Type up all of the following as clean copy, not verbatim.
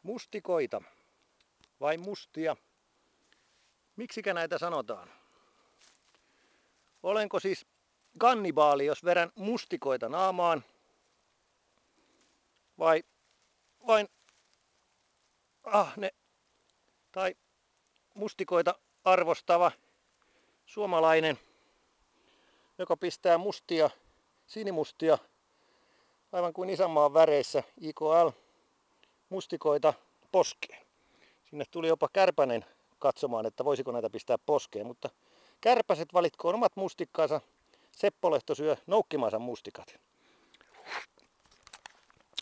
Mustikoita vai mustia? Miksikä näitä sanotaan? Olenko siis kannibaali, jos verän mustikoita naamaan? Vai vain ahne tai mustikoita arvostava suomalainen, joka pistää mustia, sinimustia, aivan kuin isänmaan väreissä IKL mustikoita poskeen. Sinne tuli jopa Kärpänen katsomaan, että voisiko näitä pistää poskeen, mutta kärpäset valitkoon omat mustikkaansa, Seppo Lehto syö noukkimansa mustikat.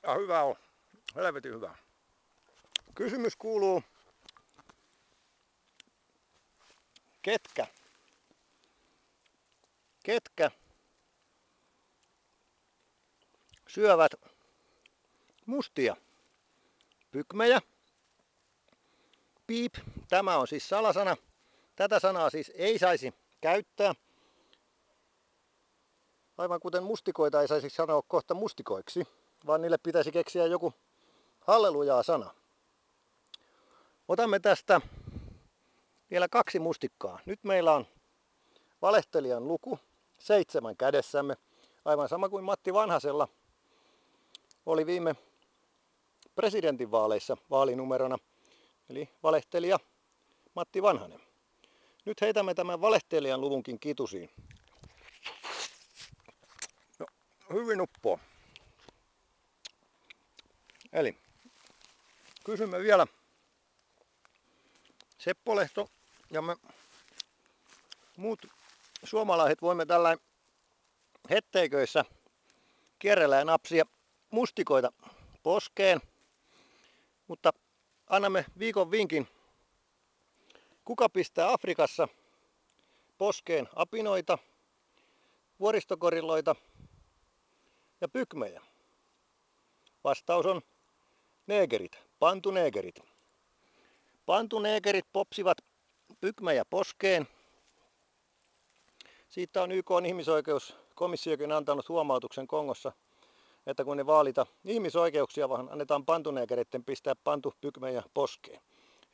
Ja hyvä on, helvetin hyvä. Kysymys kuuluu, ketkä syövät mustia? Pygmejä. Piip, tämä on siis salasana. Tätä sanaa siis ei saisi käyttää. Aivan kuten mustikoita ei saisi sanoa kohta mustikoiksi, vaan niille pitäisi keksiä joku hallelujaa sana. Otamme tästä vielä 2 mustikkaa. Nyt meillä on valehtelijan luku 7 kädessämme. Aivan sama kuin Matti Vanhasella oli viime presidentinvaaleissa vaalinumerona. Eli valehtelija Matti Vanhanen. Nyt heitämme tämän valehtelijan luvunkin kitusiin. No, hyvin uppoo. Eli kysymme vielä Seppo Lehto ja me muut suomalaiset voimme tällä hetteiköissä kierrellä ja napsia mustikoita poskeen, mutta annamme viikon vinkin, kuka pistää Afrikassa poskeen apinoita, vuoristokorilloita ja pygmejä. Vastaus on neegerit, pantuneegerit. Pantuneegerit popsivat pygmejä poskeen. Siitä on YK:n ihmisoikeuskomissiokin antanut huomautuksen Kongossa, että kun ne vaalita ihmisoikeuksia, vaan annetaan pantuneegereiden pistää pantupygmejä poskeen.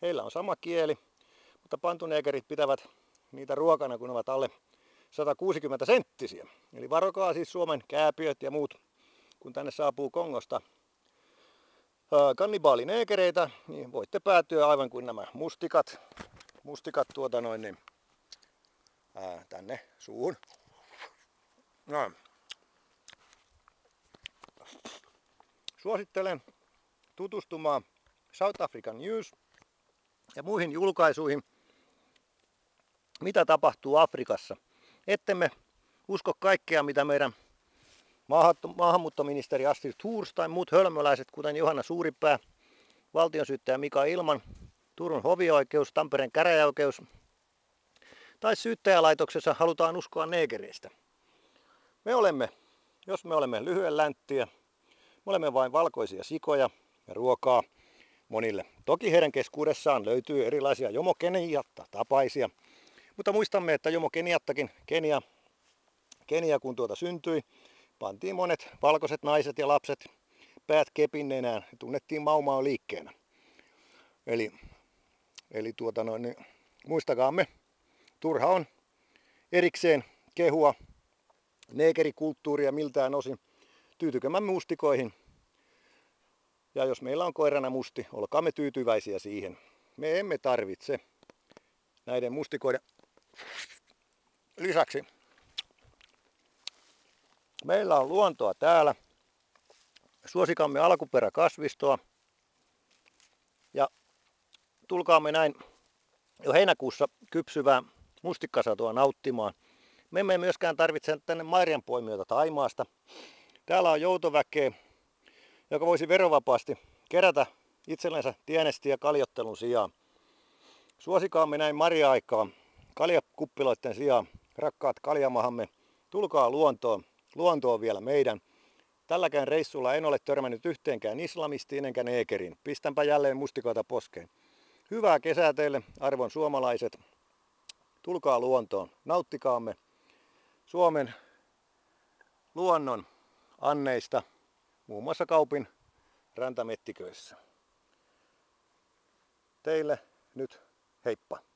Heillä on sama kieli, mutta pantuneegerit pitävät niitä ruokana, kun ovat alle 160 senttisiä. Eli varokaa siis Suomen kääpiöt ja muut, kun tänne saapuu Kongosta kannibaalineekereitä, niin voitte päätyä aivan kuin nämä mustikat tänne suuhun. No. Suosittelen tutustumaan South African News ja muihin julkaisuihin, mitä tapahtuu Afrikassa. Ettemme usko kaikkea, mitä meidän maahanmuuttoministeri Astrid Thors tai muut hölmöläiset, kuten Johanna Suuripää, valtionsyyttäjä Mika Ilman, Turun hovioikeus, Tampereen käräjäoikeus tai syyttäjälaitoksessa halutaan uskoa neegereistä. Jos me olemme lyhyen länttiä, me olemme vain valkoisia sikoja ja ruokaa monille. Toki heidän keskuudessaan löytyy erilaisia Jomo Keniatta-tapaisia, mutta muistamme, että Jomo Keniattakin, Kenia kun syntyi, pantiin monet valkoiset naiset ja lapset päät kepinnenään ja tunnettiin Mau liikkeenä. Eli muistakaamme, turha on erikseen kehua neekerikulttuuria miltään osin. Tyytykäämme mustikoihin. Ja jos meillä on koirana musti, olkaamme tyytyväisiä siihen. Me emme tarvitse näiden mustikoiden lisäksi. Meillä on luontoa täällä. Suosikamme alkuperäkasvistoa. Ja tulkaamme näin jo heinäkuussa kypsyvää mustikkasatoa nauttimaan. Me emme myöskään tarvitse tänne marjanpoimijoita Thaimaasta. Täällä on joutoväkeä, joka voisi verovapaasti kerätä itsellensä tienestiä kaljottelun sijaan. Suosikaamme näin marja-aikaa kaljakuppiloiden sijaan. Rakkaat kaljamahamme, tulkaa luontoon. Luonto on vielä meidän. Tälläkään reissulla en ole törmännyt yhteenkään islamistiin enkä neekeriin. Pistänpä jälleen mustikoita poskeen. Hyvää kesää teille, arvon suomalaiset. Tulkaa luontoon. Nauttikaamme Suomen luonnon anneista, muun muassa Kaupin rantamettiköissä. teille nyt heippa!